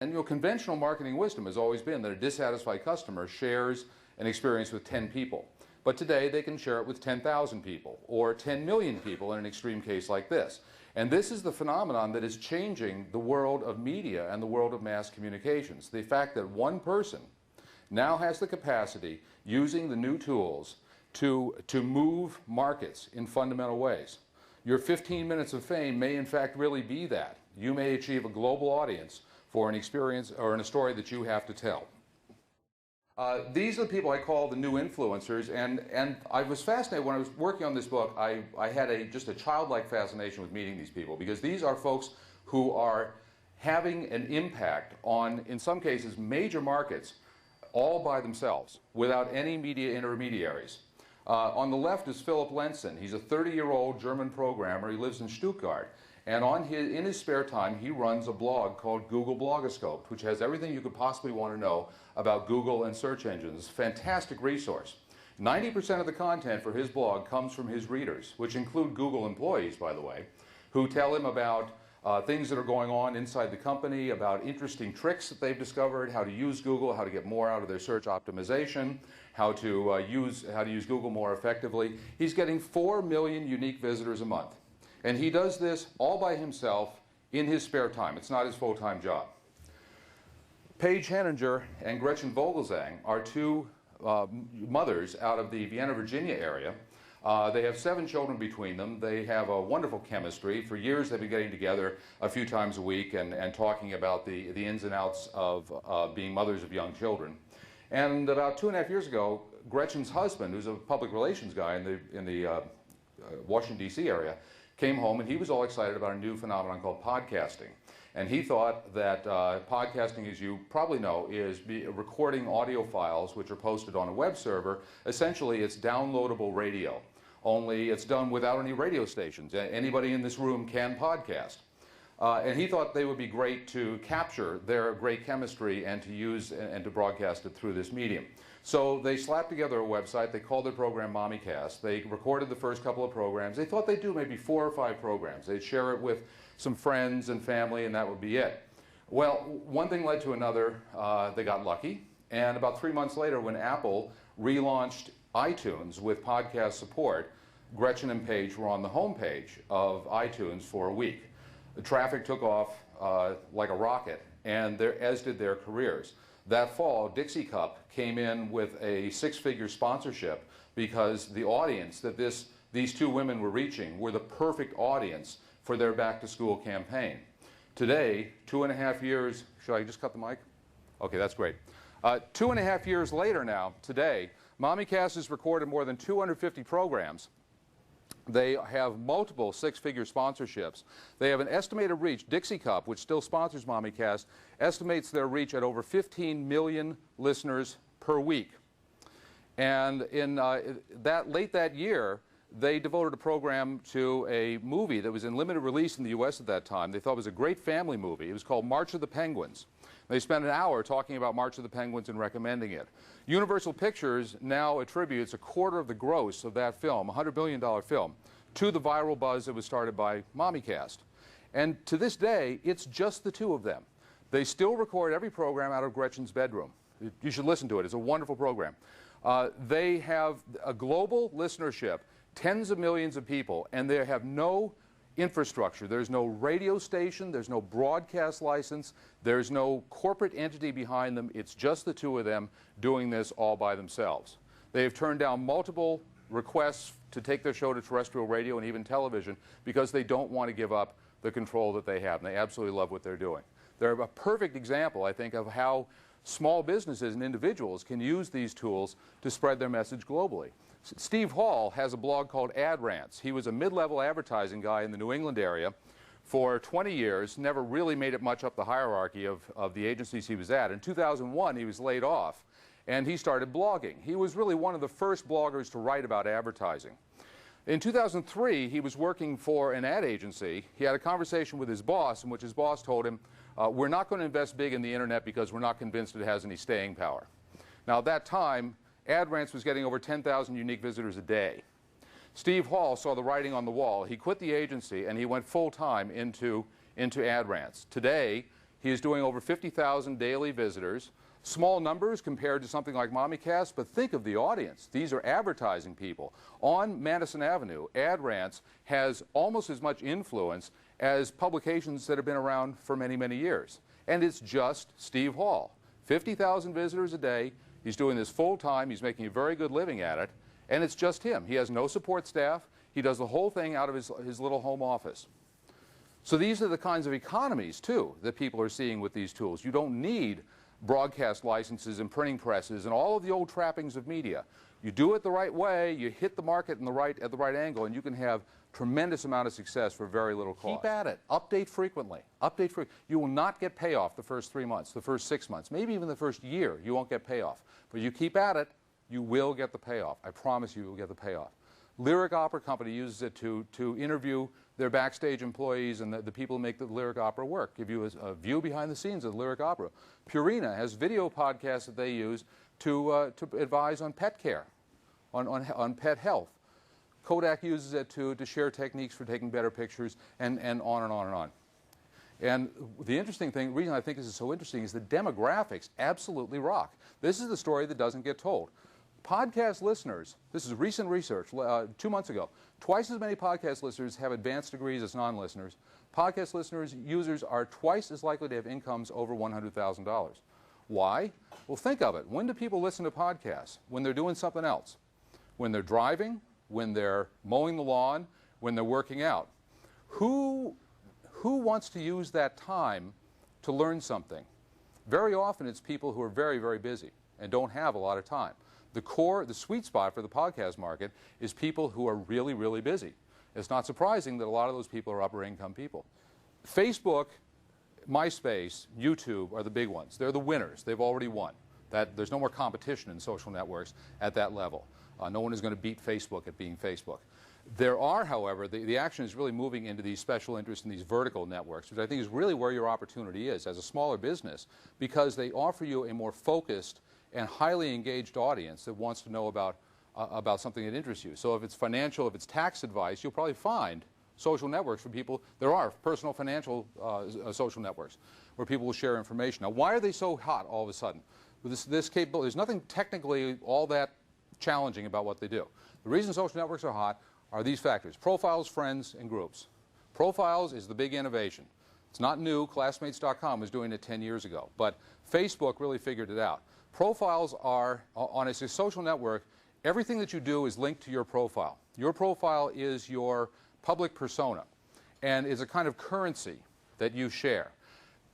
And conventional marketing wisdom has always been that a dissatisfied customer shares an experience with 10 people. But today they can share it with 10,000 people or 10 million people in an extreme case like this. And this is the phenomenon that is changing the world of media and the world of mass communications. The fact that one person now has the capacity, using the new tools, to move markets in fundamental ways. Your 15 minutes of fame may in fact really be that. You may achieve a global audience for an experience or in a story that you have to tell. These are the people I call the new influencers, and I was fascinated when I was working on this book. I had just a childlike fascination with meeting these people, because these are folks who are having an impact on, in some cases, major markets all by themselves, without any media intermediaries. On the left is Philip Lenzen. He's a 30-year-old German programmer. He lives in Stuttgart. And in his spare time, he runs a blog called Google Blogoscope, which has everything you could possibly want to know about Google and search engines. Fantastic resource. 90% of the content for his blog comes from his readers, which include Google employees, by the way, who tell him about things that are going on inside the company, about interesting tricks that they've discovered, how to use Google, how to get more out of their search optimization, how to use Google more effectively. He's getting 4 million unique visitors a month. And he does this all by himself in his spare time. It's not his full-time job. Paige Henninger and Gretchen Vogelsang are two mothers out of the Vienna, Virginia area. They have 7 children between them. They have a wonderful chemistry. For years they've been getting together a few times a week and talking about the ins and outs of being mothers of young children. And about 2.5 years ago, Gretchen's husband, who's a public relations guy in the Washington, D.C. area, came home, and he was all excited about a new phenomenon called podcasting. And he thought that podcasting, as you probably know, is recording audio files which are posted on a web server. Essentially, it's downloadable radio, only it's done without any radio stations. Anybody in this room can podcast. And he thought they would be great to capture their great chemistry and to use and to broadcast it through this medium. So they slapped together a website. They called their program MommyCast. They recorded the first couple of programs. They thought they'd do maybe 4 or 5 programs. They'd share it with some friends and family, and that would be it. Well, one thing led to another. They got lucky. And about 3 months later, when Apple relaunched iTunes with podcast support, Gretchen and Paige were on the homepage of iTunes for a week. The traffic took off like a rocket, and as did their careers. That fall, Dixie Cup came in with a 6-figure sponsorship because the audience that these 2 women were reaching were the perfect audience for their back-to-school campaign. Today, 2.5 years, should I just cut the mic? Okay, that's great. 2.5 years later now, today, MommyCast has recorded more than 250 programs. They have multiple 6-figure sponsorships. They have an estimated reach. Dixie Cup, which still sponsors MommyCast, estimates their reach at over 15 million listeners per week. And in late that year, they devoted a program to a movie that was in limited release in the U.S. at that time. They thought it was a great family movie. It was called March of the Penguins. They spent an hour talking about March of the Penguins and recommending it. Universal Pictures now attributes a quarter of the gross of that film, a $100 million film, to the viral buzz that was started by MommyCast. And to this day, it's just the 2 of them. They still record every program out of Gretchen's bedroom. You should listen to it. It's a wonderful program. They have a global listenership, tens of millions of people, and they have no infrastructure. There's no radio station, there's no broadcast license, there's no corporate entity behind them. It's just the 2 of them doing this all by themselves. They have turned down multiple requests to take their show to terrestrial radio and even television because they don't want to give up the control that they have, and they absolutely love what they're doing. They're a perfect example, I think, of how small businesses and individuals can use these tools to spread their message globally. Steve Hall has a blog called Ad Rants. He was a mid-level advertising guy in the New England area for 20 years, never really made it much up the hierarchy of the agencies he was at. In 2001, he was laid off, and he started blogging. He was really one of the first bloggers to write about advertising. In 2003, he was working for an ad agency. He had a conversation with his boss in which his boss told him, we're not going to invest big in the internet because we're not convinced it has any staying power. Now, at that time, Ad Rants was getting over 10,000 unique visitors a day. Steve Hall saw the writing on the wall. He quit the agency and he went full-time into Ad Rants. Today, He is doing over 50,000 daily visitors. Small numbers compared to something like MommyCast, but think of the audience. These are advertising people. On Madison Avenue, Ad Rants has almost as much influence as publications that have been around for many, many years. And it's just Steve Hall. 50,000 visitors a day. He's doing this full time. He's making a very good living at it. And it's just him. He has no support staff. He does the whole thing out of his little home office. So these are the kinds of economies, too, that people are seeing with these tools. You don't need broadcast licenses and printing presses and all of the old trappings of media. You do it the right way, you hit the market at the right angle, and you can have tremendous amount of success for very little cost. Keep at it. Update frequently. You will not get payoff the first 3 months, the first 6 months, maybe even the first year. You won't get payoff. But you keep at it, you will get the payoff. I promise you will get the payoff. Lyric Opera Company uses it to interview their backstage employees and the people who make the Lyric Opera work, give you a view behind the scenes of the Lyric Opera. Purina has video podcasts that they use to advise on pet care, on pet health. Kodak uses it to share techniques for taking better pictures, and on and on and on. And the interesting thing, the reason I think this is so interesting, is the demographics absolutely rock. This is the story that doesn't get told. Podcast listeners, this is recent research, 2 months ago, twice as many podcast listeners have advanced degrees as non-listeners. Podcast listeners, users are twice as likely to have incomes over $100,000. Why? Well, think of it. When do people listen to podcasts? When they're doing something else. When they're driving, when they're mowing the lawn, when they're working out. Who wants to use that time to learn something? Very often it's people who are very, very busy and don't have a lot of time. The sweet spot for the podcast market is people who are really, really busy. It's not surprising that a lot of those people are upper income people. Facebook, MySpace, YouTube are the big ones. They're the winners. They've already won. There's no more competition in social networks at that level. No one is going to beat Facebook at being Facebook. There are, however, the action is really moving into these special interests and these vertical networks, which I think is really where your opportunity is as a smaller business, because they offer you a more focused and highly engaged audience that wants to know about something that interests you. So if it's financial, if it's tax advice, you'll probably find social networks for people. There are personal financial social networks where people will share information. Now, why are they so hot all of a sudden? With this capability, there's nothing technically all that challenging about what they do. The reason social networks are hot are these factors: profiles, friends, and groups. Profiles is the big innovation. It's not new. Classmates.com was doing it 10 years ago, but Facebook really figured it out. Profiles are, on a social network, everything that you do is linked to your profile. Your profile is your public persona and is a kind of currency that you share.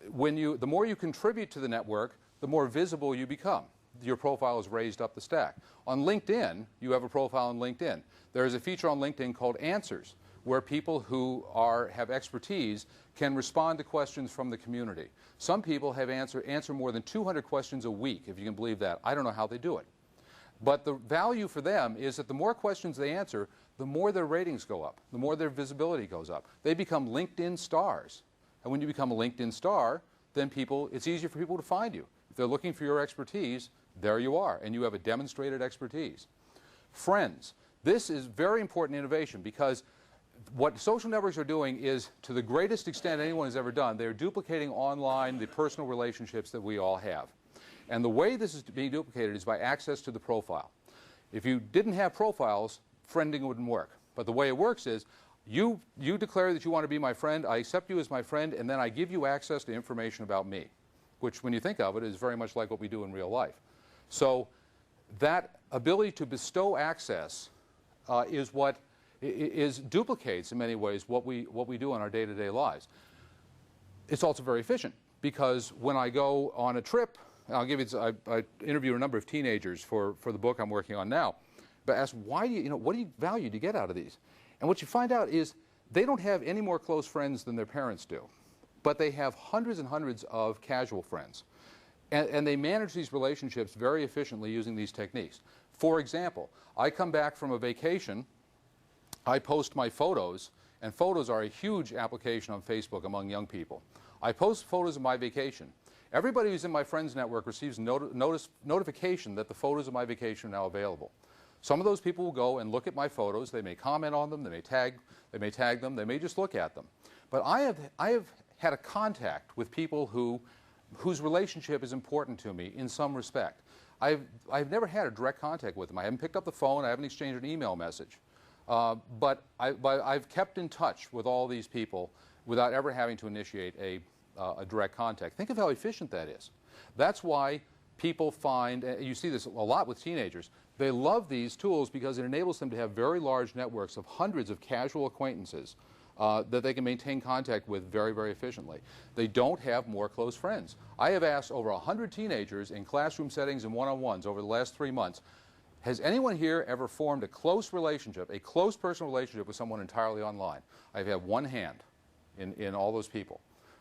The more you contribute to the network, the more visible you become. Your profile is raised up the stack. On LinkedIn, you have a profile on LinkedIn. There is a feature on LinkedIn called Answers, where people who have expertise can respond to questions from the community. Some people have answer more than 200 questions a week, if you can believe that. I don't know how they do it. But the value for them is that the more questions they answer, the more their ratings go up, the more their visibility goes up. They become LinkedIn stars. And when you become a LinkedIn star, then it's easier for people to find you. If they're looking for your expertise, there you are, and you have a demonstrated expertise. Friends. This is very important innovation, because what social networks are doing is, to the greatest extent anyone has ever done, they're duplicating online the personal relationships that we all have. And the way this is being duplicated is by access to the profile. If you didn't have profiles, friending wouldn't work. But the way it works is, you declare that you want to be my friend, I accept you as my friend, and then I give you access to information about me, which, when you think of it, is very much like what we do in real life. So that ability to bestow access is what duplicates in many ways what we do in our day-to-day lives. It's also very efficient, because when I go on a trip, I'll give you, I interview a number of teenagers for the book I'm working on now, but ask, what value do you get out of these? And what you find out is they don't have any more close friends than their parents do, but they have hundreds and hundreds of casual friends. And they manage these relationships very efficiently using these techniques. For example, I come back from a vacation, I post my photos, and photos are a huge application on Facebook among young people. I post photos of my vacation. Everybody who's in my friends network receives notification that the photos of my vacation are now available. Some of those people will go and look at my photos. They may comment on them, they may tag them, they may just look at them. But I have had a contact with people whose relationship is important to me in some respect. I've never had a direct contact with them. I haven't picked up the phone. I haven't exchanged an email message. But I've kept in touch with all these people without ever having to initiate a direct contact. Think of how efficient that is. That's why people find, you see this a lot with teenagers, they love these tools because it enables them to have very large networks of hundreds of casual acquaintances that they can maintain contact with very, very efficiently. They don't have more close friends. I have asked over 100 teenagers in classroom settings and one-on-ones over the last 3 months, has anyone here ever formed a close relationship, a close personal relationship with someone entirely online? I've had one hand in all those people.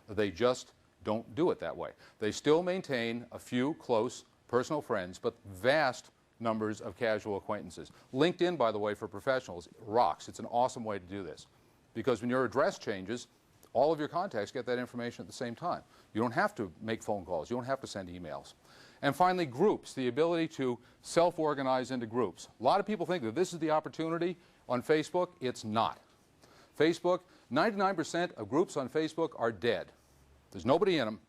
They just don't do it that way. They still maintain a few close personal friends, but vast numbers of casual acquaintances. LinkedIn, by the way, for professionals, rocks. It's an awesome way to do this. Because when your address changes, all of your contacts get that information at the same time. You don't have to make phone calls. You don't have to send emails. And finally, groups, the ability to self-organize into groups. A lot of people think that this is the opportunity on Facebook. It's not. Facebook, 99% of groups on Facebook are dead. There's nobody in them.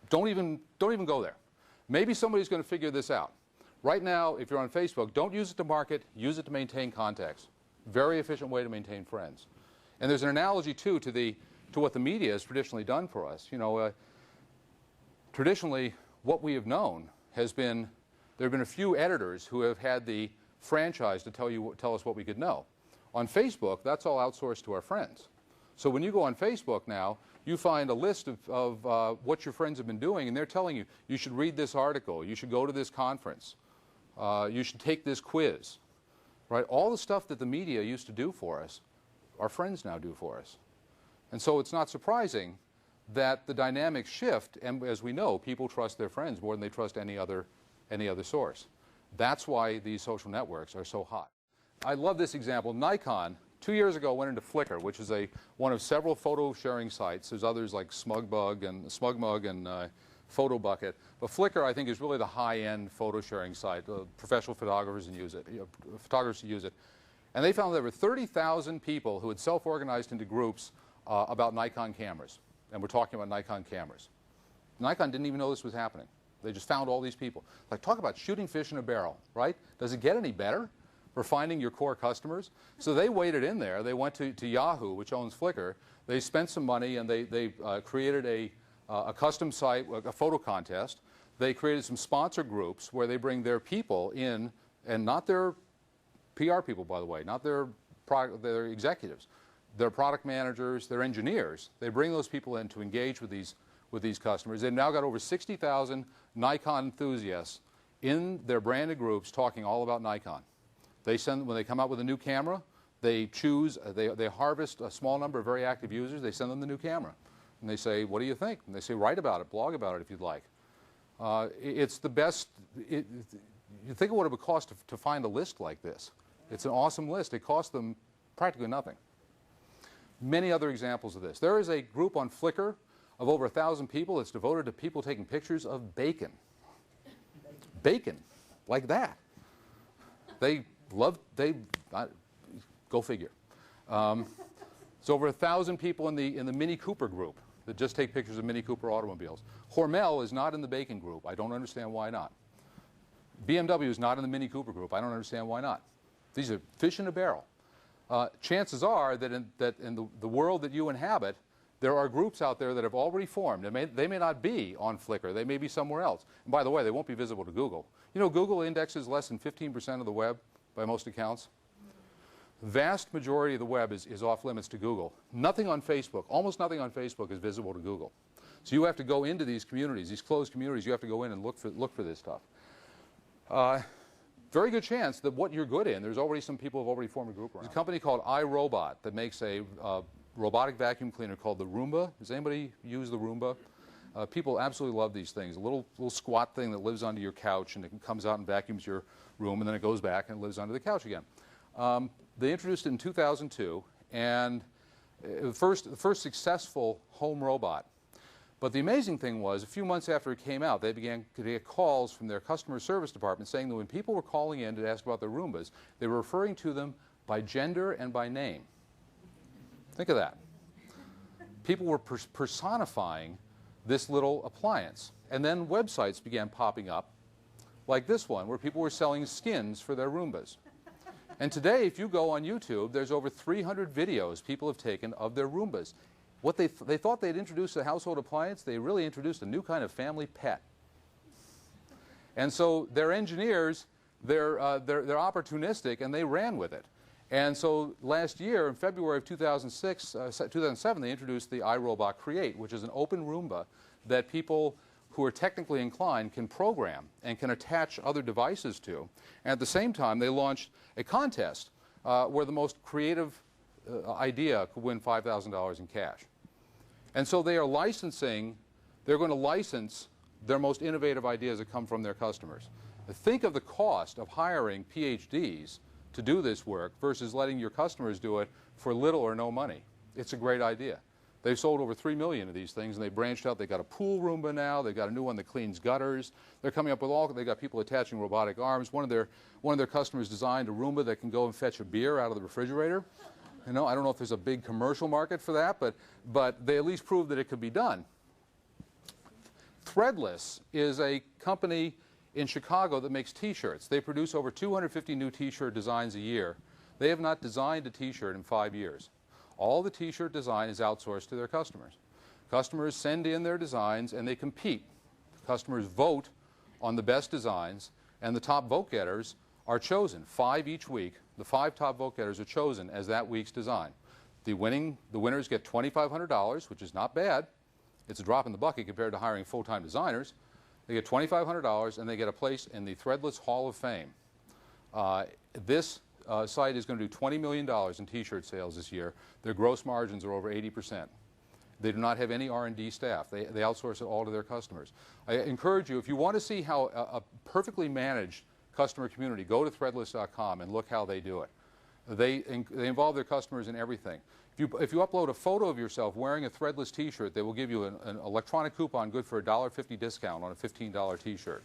Don't even go there. Maybe somebody's going to figure this out. Right now, if you're on Facebook, don't use it to market, use it to maintain contacts. Very efficient way to maintain friends. And there's an analogy, too, to what the media has traditionally done for us. You know, traditionally, what we have known has been, there have been a few editors who have had the franchise to tell us what we could know. On Facebook, that's all outsourced to our friends. So when you go on Facebook now, you find a list of what your friends have been doing, and they're telling you, you should read this article, you should go to this conference, you should take this quiz. Right? All the stuff that the media used to do for us, our friends now do for us. And so it's not surprising that the dynamics shift, and as we know, people trust their friends more than they trust any other source. That's why these social networks are so hot. I love this example. Nikon, 2 years ago, went into Flickr, which is one of several photo sharing sites. There's others like SmugMug and PhotoBucket. But Flickr, I think, is really the high-end photo sharing site. Professional photographers use it. And they found there were 30,000 people who had self-organized into groups about Nikon cameras. And we're talking about Nikon cameras. Nikon didn't even know this was happening. They just found all these people. Like, talk about shooting fish in a barrel, right? Does it get any better for finding your core customers? So they waded in there. They went to Yahoo, which owns Flickr. They spent some money, and they created a custom site, a photo contest. They created some sponsor groups where they bring their people in, and not their PR people, by the way, not their executives, their product managers, their engineers. They bring those people in to engage with these customers. They've now got over 60,000 Nikon enthusiasts in their branded groups talking all about Nikon. When they come out with a new camera, they harvest a small number of very active users. They send them the new camera. And they say, what do you think? And they say, write about it, blog about it if you'd like. It's the best. You think of what it would cost to find a list like this. It's an awesome list. It costs them practically nothing. Many other examples of this. There is a group on Flickr of over 1,000 people that's devoted to people taking pictures of bacon. Bacon, like that. Go figure. It's over 1,000 people in the Mini Cooper group that just take pictures of Mini Cooper automobiles. Hormel is not in the bacon group. I don't understand why not. BMW is not in the Mini Cooper group. I don't understand why not. These are fish in a barrel. Chances are that in the world that you inhabit, there are groups out there that have already formed. They may not be on Flickr. They may be somewhere else. And by the way, they won't be visible to Google. You know, Google indexes less than 15% of the web by most accounts. Vast majority of the web is off limits to Google. Nothing on Facebook, almost nothing on Facebook is visible to Google. So you have to go into these communities, these closed communities. You have to go in and look for this stuff. Very good chance that what you're good in, there's already some people who have already formed a group around. There's a company called iRobot that makes a robotic vacuum cleaner called the Roomba. Does anybody use the Roomba? People absolutely love these things. A little squat thing that lives under your couch, and it comes out and vacuums your room, and then it goes back and lives under the couch again. They introduced it in 2002, and the first successful home robot. But the amazing thing was, a few months after it came out, they began to get calls from their customer service department saying that when people were calling in to ask about their Roombas, they were referring to them by gender and by name. Think of that. people were personifying this little appliance. And then websites began popping up, like this one, where people were selling skins for their Roombas. And today, if you go on YouTube, there's over 300 videos people have taken of their Roombas. What they thought they'd introduced a household appliance, they really introduced a new kind of family pet. And so their engineers, they're opportunistic, and they ran with it. And so last year, in February of 2007, they introduced the iRobot Create, which is an open Roomba that people who are technically inclined can program and can attach other devices to. And at the same time, they launched a contest where the most creative idea could win $5,000 in cash. And so they are licensing, they're going to license their most innovative ideas that come from their customers. Think of the cost of hiring PhDs to do this work versus letting your customers do it for little or no money. It's a great idea. They've sold over 3 million of these things, and they branched out. They've got a pool Roomba now. They've got a new one that cleans gutters. They're coming up with all. They've got people attaching robotic arms. One of their customers designed a Roomba that can go and fetch a beer out of the refrigerator. You know, I don't know if there's a big commercial market for that, but they at least proved that it could be done. Threadless is a company in Chicago that makes T-shirts. They produce over 250 new T-shirt designs a year. They have not designed a T-shirt in 5 years. All the T-shirt design is outsourced to their customers. Customers send in their designs, and they compete. Customers vote on the best designs, and the top vote-getters are chosen. 5 each week. The 5 top vote-getters are chosen as that week's design. The winners get $2,500, which is not bad. It's a drop in the bucket compared to hiring full-time designers. They get $2,500, and they get a place in the Threadless Hall of Fame. This site is going to do $20 million in T-shirt sales this year. Their gross margins are over 80%. They do not have any R&D staff. They outsource it all to their customers. I encourage you, if you want to see how a perfectly managed customer community, go to threadless.com and look how they do it. They involve their customers in everything. If you upload a photo of yourself wearing a Threadless T-shirt, they will give you an electronic coupon good for a $1.50 discount on a $15 T-shirt.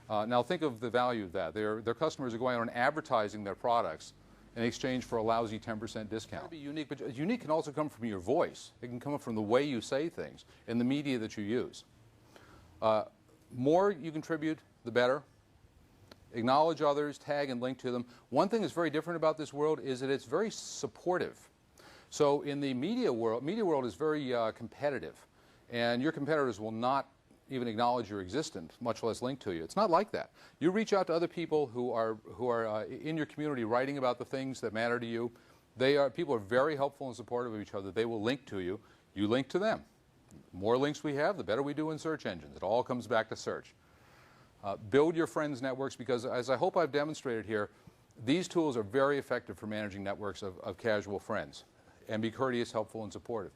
Now think of the value of that. Their customers are going out and advertising their products in exchange for a lousy 10% discount. Be unique, but unique can also come from your voice. It can come from the way you say things and the media that you use. More you contribute, the better. Acknowledge others, tag and link to them. One thing that's very different about this world is that it's very supportive. So in the media world is very competitive, and your competitors will not even acknowledge your existence, much less link to you. It's not like that. You reach out to other people who are in your community writing about the things that matter to you. People are very helpful and supportive of each other. They will link to you. You link to them. The more links we have, the better we do in search engines. It all comes back to search. Build your friends' networks, because as I hope I've demonstrated here, these tools are very effective for managing networks of casual friends. And be courteous, helpful, and supportive.